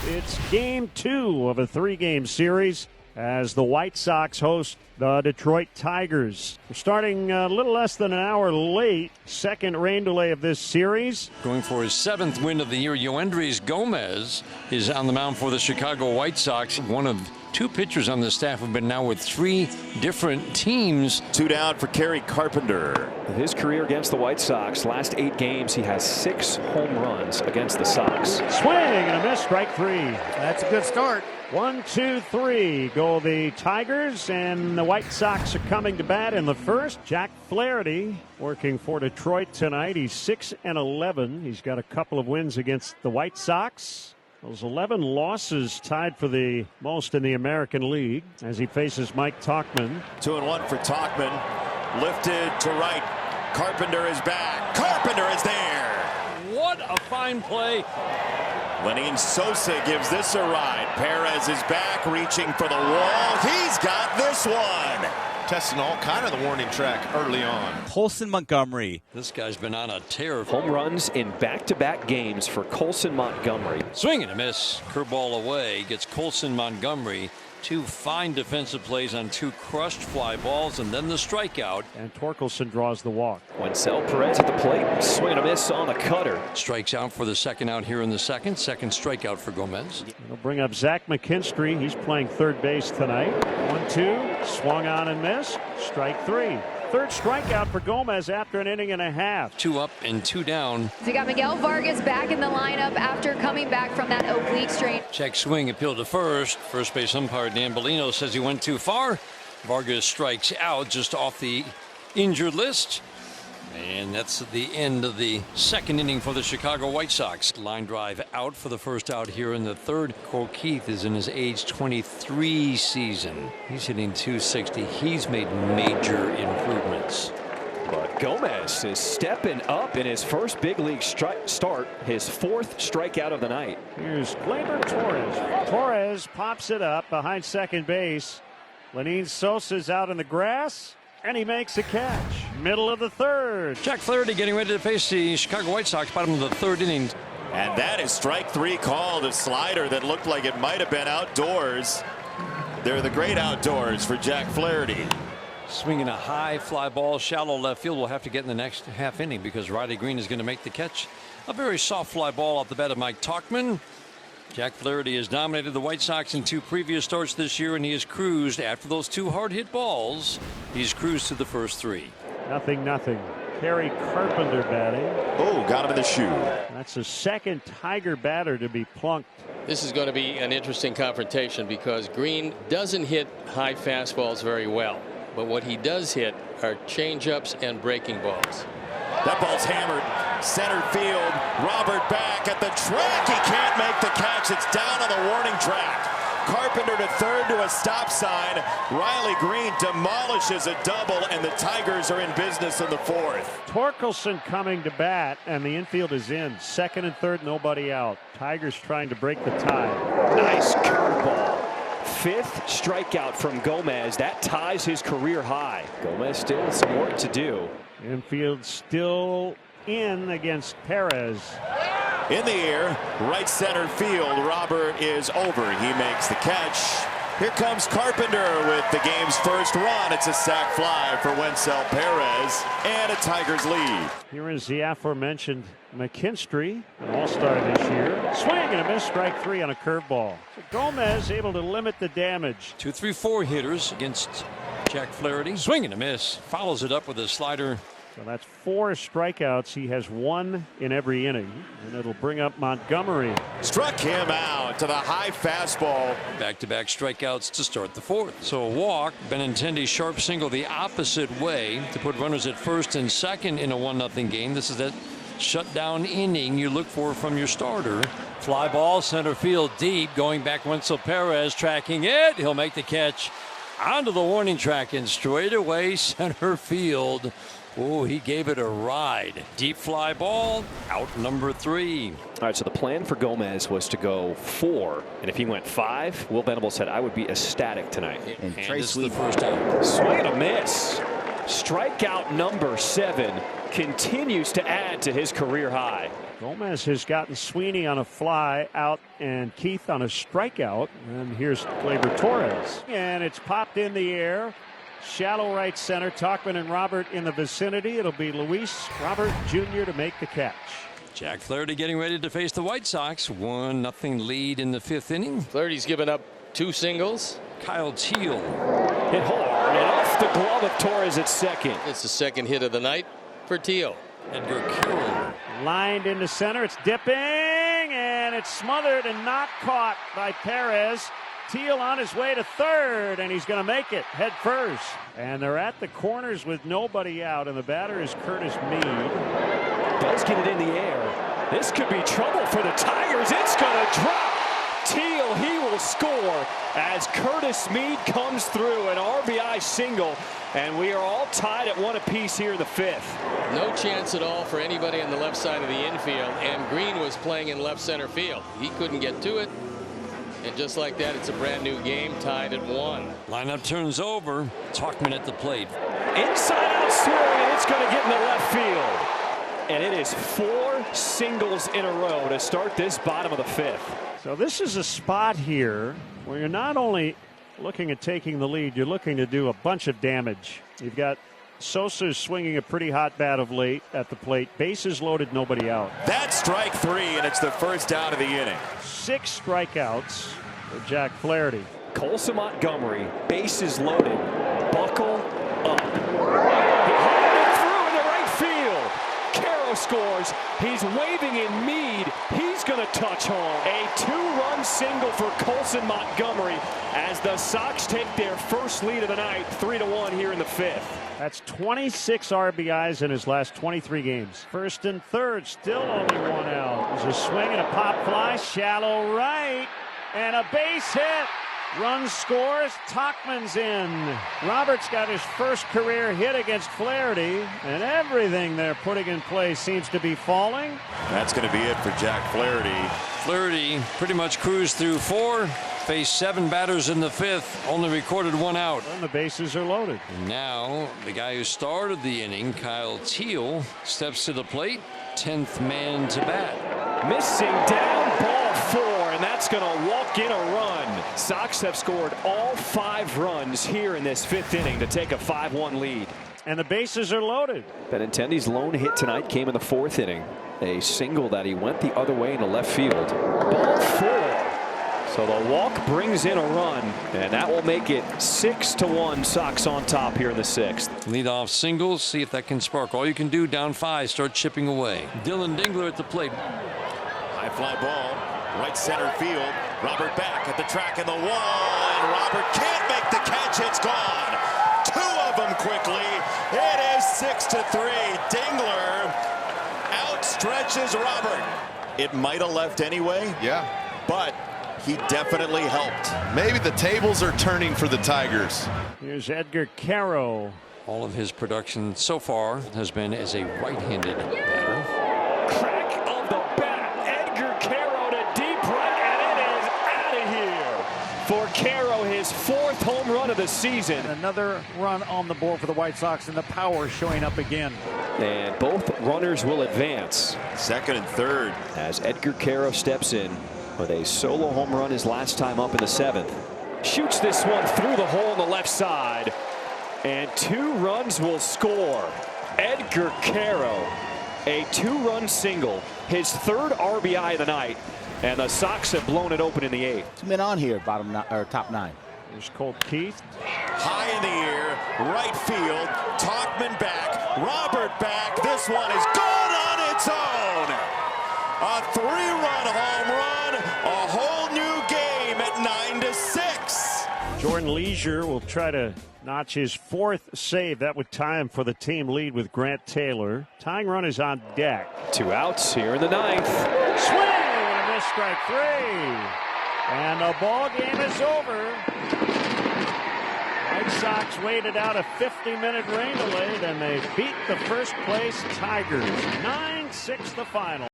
It's game 2 of a 3-game series as the White Sox host the Detroit Tigers. We're starting a little less than an hour late. Second rain delay of this series. Going for his 7th win of the year, Yoendrys Gomez is on the mound for the Chicago White Sox. One of 2 pitchers on the staff have been now with 3 different teams. 2 down for Kerry Carpenter. His career against the White Sox, last 8 games, he has 6 home runs against the Sox. Swing and a miss, strike 3. That's a good start. 1, 2, 3 go the Tigers, and the White Sox are coming to bat in the first. Jack Flaherty working for Detroit tonight. He's 6-11. He's got a couple of wins against the White Sox. Those 11 losses tied for the most in the American League as he faces Mike Tauchman. 2-1 for Tauchman. Lifted to right. Carpenter is back. Carpenter is there. What a fine play. Lenyn Sosa gives this a ride. Perez is back, reaching for the wall. He's got this one. Testing all kind of the warning track early on. Colson Montgomery. This guy's been on a tear. Home runs in back-to-back games for Colson Montgomery. Swing and a miss. Curveball away. Gets Colson Montgomery. 2 fine defensive plays on 2 crushed fly balls, and then the strikeout. And Torkelson draws the walk. Wencel Perez at the plate. Swing and a miss on the cutter. Strikes out for the second out here in the second. Second strikeout for Gomez. It'll bring up Zach McKinstry. He's playing third base tonight. 1-2. Swung on and missed. Strike 3. Third strikeout for Gomez after an inning and a half. 2 up and 2 down. We got Miguel Vargas back in the lineup after coming back from that oblique strain. Check swing, appeal to first. First base umpire Dan Bellino says he went too far. Vargas strikes out just off the injured list. And that's the end of the second inning for the Chicago White Sox. Line drive out for the first out here in the third. Cole Keith is in his age 23 season. He's hitting .260. He's made major improvements. But Gomez is stepping up in his first big league start, his 4th strikeout of the night. Here's Gleyber Torres. Torres pops it up behind second base. Lenyn Sosa's out in the grass, and he makes a catch. Middle of the third. Jack Flaherty getting ready to face the Chicago White Sox, bottom of the third inning. And that is strike 3 called. A slider that looked like it might have been outdoors. They're the great outdoors for Jack Flaherty. Swinging a high fly ball, shallow left field. Will have to get in the next half inning because Riley Green is going to make the catch. A very soft fly ball off the bat of Mike Tauchman. Jack Flaherty has dominated the White Sox in 2 previous starts this year, and he has cruised after those 2 hard hit balls. He's cruised to the first 3. 0-0. Kerry Carpenter batting. Oh, got him in the shoe. That's the second Tiger batter to be plunked. This is going to be an interesting confrontation because Green doesn't hit high fastballs very well. But what he does hit are changeups and breaking balls. That ball's hammered. Center field. Robert back at the track. He can't make the catch. It's down on the warning track. Carpenter to third to a stop sign. Riley Green demolishes a double, and the Tigers are in business in the 4th. Torkelson coming to bat, and the infield is in. Second and third, nobody out. Tigers trying to break the tie. Nice curveball. 5th strikeout from Gomez. That ties his career high. Gomez still with some work to do. Infield still in against Perez. In the air, right center field. Robert is over. He makes the catch. Here comes Carpenter with the game's first run. It's a sac fly for Wencel Perez and a Tigers lead. Here is the aforementioned McKinstry, an all-star this year. Swing and a miss, strike 3 on a curveball. So Gomez able to limit the damage. 2, 3, 4 hitters against Jack Flaherty. Swing and a miss. Follows it up with a slider. So that's 4 strikeouts. He has 1 in every inning, and it'll bring up Montgomery. Struck him out to the high fastball. Back-to-back strikeouts to start the 4th. So a walk. Benintendi sharp single the opposite way to put runners at first and second in a 1-0 game. This is that shutdown inning you look for from your starter. Fly ball center field deep, going back. Wencel Perez tracking it. He'll make the catch onto the warning track and straight away center field. Oh, he gave it a ride. Deep fly ball, out number 3. All right, so the plan for Gomez was to go 4, and if he went 5, Will Venable said, I would be ecstatic tonight. And Trace the first out. Swing and a miss. Strikeout number 7 continues to add to his career high. Gomez has gotten Sweeney on a fly out and Keith on a strikeout. And here's Gleyber Torres. And it's popped in the air. Shallow right center. Tauchman and Robert in the vicinity. It'll be Luis Robert Jr. to make the catch. Jack Flaherty getting ready to face the White Sox. 1-0 lead in the 5th inning. Flaherty's given up 2 singles. Kyle Teal hit hard and off the glove of Torres at second. It's the second hit of the night for Teal. Edgar Carroll Lined into center. It's dipping and it's smothered and not caught by Perez. Teal on his way to third, and he's going to make it head first. And they're at the corners with nobody out, and the batter is Curtis Mead. Does get it in the air. This could be trouble for the Tigers. It's going to drop. Teal, he will score as Curtis Mead comes through an RBI single, and we are all tied at 1 apiece here in the 5th. No chance at all for anybody on the left side of the infield, and Green was playing in left center field. He couldn't get to it. And just like that, it's a brand new game, tied at 1. lineup turns over. Tauchman at the plate. Inside out swing, and it's going to get into left field. And it is 4 singles in a row to start this bottom of the 5th. So this is a spot here where you're not only looking at taking the lead, you're looking to do a bunch of damage. You've got Sosa swinging a pretty hot bat of late at the plate. Bases loaded, nobody out. That's strike 3, and it's the first out of the inning. 6 strikeouts for Jack Flaherty. Colson Montgomery, bases loaded. Buckle up. He hauled it through into right field. Caro scores. He's waving in Mead. He's going to touch home. A 2-run single for Colson Montgomery as the Sox take their first lead of the night, 3-1 here in the 5th. That's 26 RBIs in his last 23 games. First and third, still only 1 out. There's a swing and a pop fly, shallow right, and a base hit. Run scores, Tauchman's in. Roberts got his first career hit against Flaherty, and everything they're putting in place seems to be falling. That's going to be it for Jack Flaherty. Flaherty pretty much cruised through 4. Faced 7 batters in the 5th. Only recorded 1 out. And the bases are loaded. And now the guy who started the inning, Kyle Teal, steps to the plate. 10th man to bat. Missing down, ball 4, and that's going to walk in a run. Sox have scored all 5 runs here in this 5th inning to take a 5-1 lead. And the bases are loaded. Benintendi's lone hit tonight came in the 4th inning. A single that he went the other way into left field. Ball 4. So the walk brings in a run, and that will make it 6-1 Sox on top here in the 6th. Leadoff singles, see if that can spark. All you can do down 5, start chipping away. Dylan Dingler at the plate. High fly ball, right center field. Robert back at the track and the wall, and Robert can't make the catch. It's gone. 2 of them quickly. It is 6-3. Dingler outstretches Robert. It might have left anyway. Yeah. But he definitely helped. Maybe the tables are turning for the Tigers. Here's Edgar Caro. All of his production so far has been as a right-handed batter. Crack of the bat. Edgar Caro to deep right, and it is out of here. For Caro, his 4th home run of the season. Another run on the board for the White Sox, and the power showing up again. And both runners will advance. Second and third. As Edgar Caro steps in with a solo home run his last time up in the 7th. Shoots this one through the hole on the left side. And 2 runs will score. Edgar Caro, a 2-run single, his 3rd RBI of the night. And the Sox have blown it open in the 8th. 2 men on here, top 9. There's Colt Keith. High in the air, right field. Tauchman back, Robert back. This one is gone on its own. A 3-run home run, a whole new game at 9-6. Jordan Leisure will try to notch his 4th save. That would tie him for the team lead with Grant Taylor. Tying run is on deck. 2 outs here in the 9th. Swing and a miss, strike 3. And the ball game is over. White Sox waited out a 50-minute rain delay, then they beat the first place Tigers. 9-6 the final.